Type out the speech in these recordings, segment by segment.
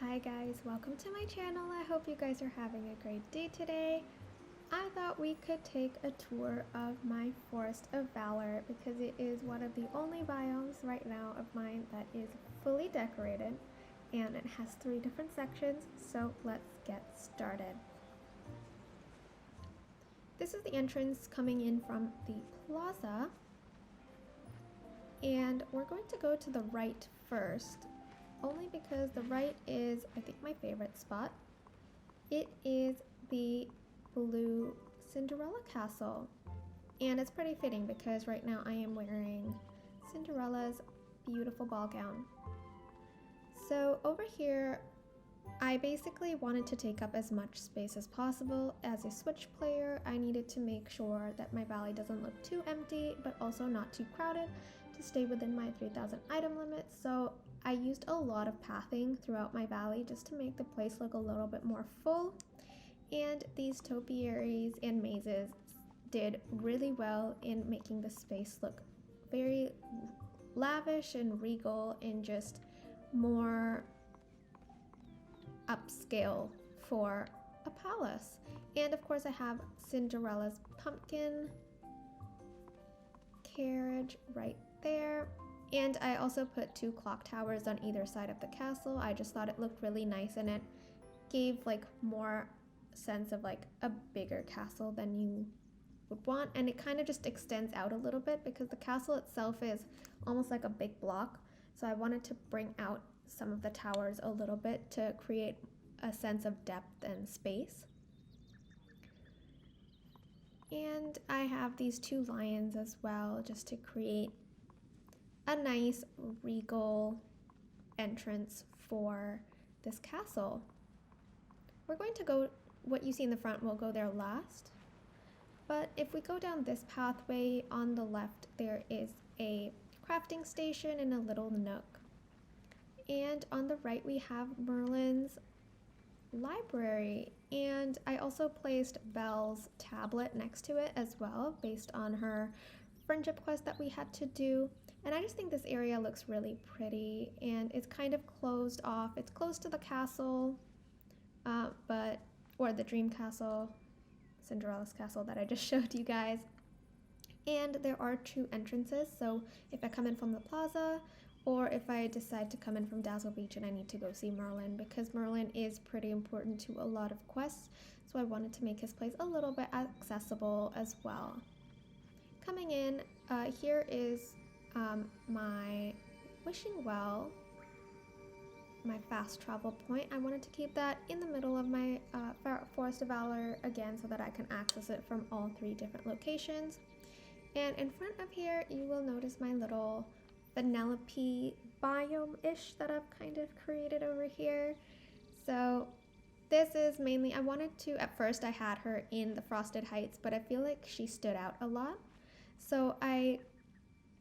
Hi guys, welcome to my channel. I hope you guys are having a great day today. I thought we could take a tour of my Forest of Valor because it is one of the only biomes right now of mine that is fully decorated and it has 3 different sections, so let's get started. This is the entrance coming in from the plaza, and we're going to go to the right first. Only because the right is, I think, my favorite spot. It is the blue Cinderella castle. And it's pretty fitting because right now I am wearing Cinderella's beautiful ball gown. So over here, I basically wanted to take up as much space as possible. As a Switch player, I needed to make sure that my valley doesn't look too empty, but also not too crowded to stay within my 3,000 item limit. So I used a lot of pathing throughout my valley just to make the place look a little bit more full. And these topiaries and mazes did really well in making the space look very lavish and regal and just more upscale for a palace. And of course I have Cinderella's pumpkin carriage right there. And I also put 2 clock towers on either side of the castle. I just thought it looked really nice and it gave like more sense of like a bigger castle than you would want. And it kind of just extends out a little bit because the castle itself is almost like a big block. So I wanted to bring out some of the towers a little bit to create a sense of depth and space. And I have these 2 lions as well just to create a nice regal entrance for this castle. We're going to go, what you see in the front, we'll go there last. But if we go down this pathway, on the left there is a crafting station in a little nook. And on the right we have Merlin's library, and I also placed Belle's tablet next to it as well based on her friendship quest that we had to do. And I just think this area looks really pretty and it's kind of closed off. It's close to the castle, or the dream castle, Cinderella's castle that I just showed you guys. And there are 2 entrances, so if I come in from the plaza or if I decide to come in from Dazzle Beach and I need to go see Merlin, because Merlin is pretty important to a lot of quests, so I wanted to make his place a little bit accessible as well. Coming in, here is my wishing well, my fast travel point. I wanted to keep that in the middle of my Forest of Valor again so that I can access it from all 3 different locations. And in front of here you will notice my little Vanellope biome-ish that I've kind of created over here. So this is mainly, I wanted to, at first I had her in the Frosted Heights, but I feel like she stood out a lot. So I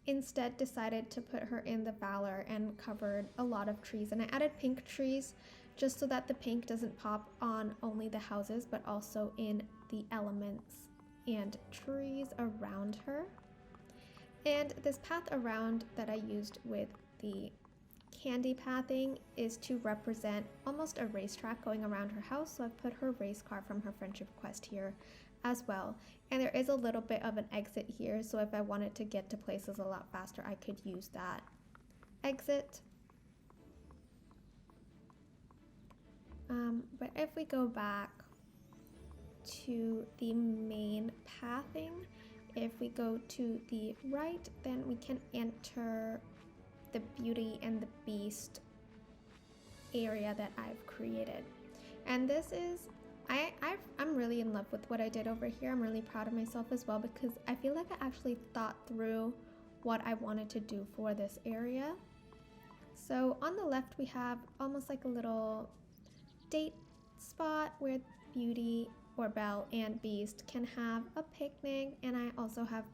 instead decided to put her in the Valor and covered a lot of trees, and I added pink trees just so that the pink doesn't pop on only the houses but also in the elements and trees around her. And this path around that I used with the candy pathing is to represent almost a racetrack going around her house, so I've put her race car from her friendship quest here as well. And there is a little bit of an exit here, so if I wanted to get to places a lot faster I could use that exit. But if we go back to the main pathing, if we go to the right, then we can enter the Beauty and the Beast area that I've created. And this is, I'm really in love with what I did over here. I'm really proud of myself as well because I feel like I actually thought through what I wanted to do for this area. So on the left we have almost like a little date spot where Beauty or Belle and Beast can have a picnic, and I also have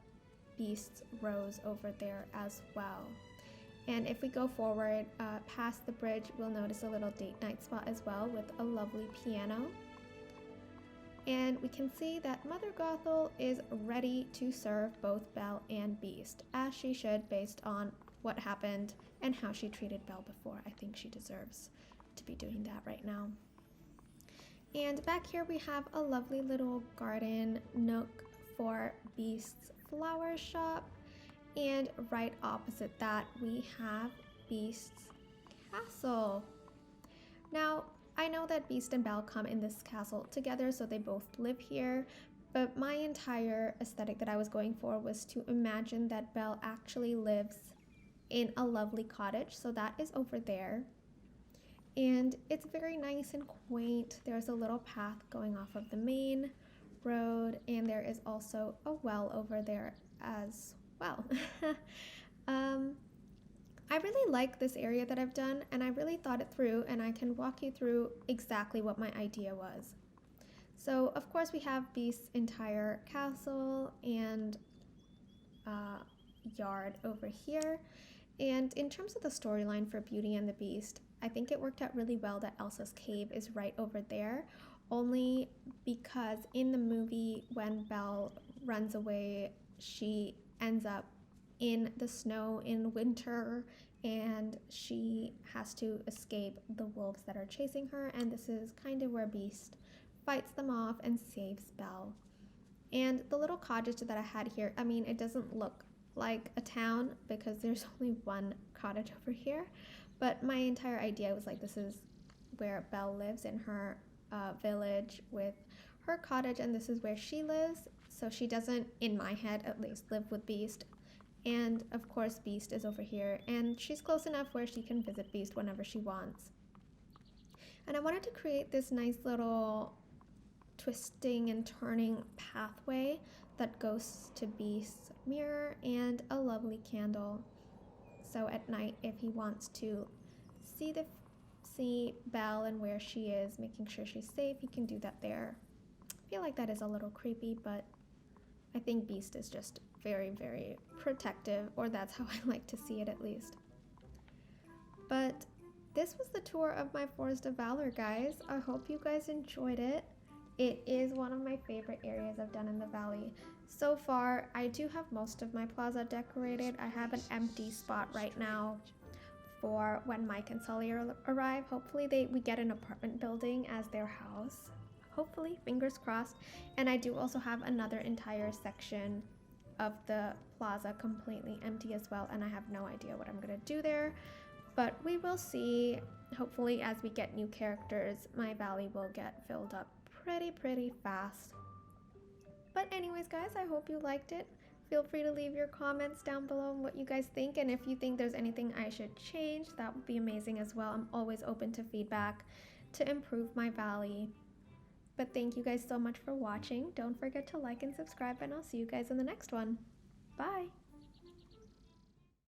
Beast's rose over there as well. And if we go forward past the bridge, we'll notice a little date night spot as well with a lovely piano. And we can see that Mother Gothel is ready to serve both Belle and Beast, as she should based on what happened and how she treated Belle before. I think she deserves to be doing that right now. And back here we have a lovely little garden nook for Beast's flower shop. And right opposite that we have Beast's castle. Now, I know that Beast and Belle come in this castle together, so they both live here, but my entire aesthetic that I was going for was to imagine that Belle actually lives in a lovely cottage, so that is over there. And it's very nice and quaint. There's a little path going off of the main road, and there is also a well over there as well. I really like this area that I've done, and I really thought it through, and I can walk you through exactly what my idea was. So of course we have Beast's entire castle and yard over here. And in terms of the storyline for Beauty and the Beast, I think it worked out really well that Elsa's cave is right over there, only because in the movie when Belle runs away, she ends up in the snow in winter, and she has to escape the wolves that are chasing her, and this is kind of where Beast fights them off and saves Belle. And the little cottage that I had here, I mean, it doesn't look like a town because there's only one cottage over here, but my entire idea was like, this is where Belle lives, in her village with her cottage, and this is where she lives, so she doesn't, in my head at least, live with Beast. And of course Beast is over here, and she's close enough where she can visit Beast whenever she wants. And I wanted to create this nice little twisting and turning pathway that goes to Beast's mirror and a lovely candle. So at night, if he wants to see Belle and where she is, making sure she's safe, he can do that there. I feel like that is a little creepy, but I think Beast is just very, very protective, or that's how I like to see it at least. But this was the tour of my Forest of Valor, guys. I hope you guys enjoyed it. It is one of my favorite areas I've done in the valley. So far, I do have most of my plaza decorated. I have an empty spot right now for when Mike and Sully arrive. Hopefully we get an apartment building as their house. Hopefully, fingers crossed. And I do also have another entire section of the plaza completely empty as well, and I have no idea what I'm gonna do there, but we will see. Hopefully as we get new characters, my valley will get filled up pretty fast. But anyways, guys, I hope you liked it. Feel free to leave your comments down below on what you guys think, and if you think there's anything I should change, that would be amazing as well. I'm always open to feedback to improve my valley. But thank you guys so much for watching. Don't forget to like and subscribe, and I'll see you guys in the next one. Bye!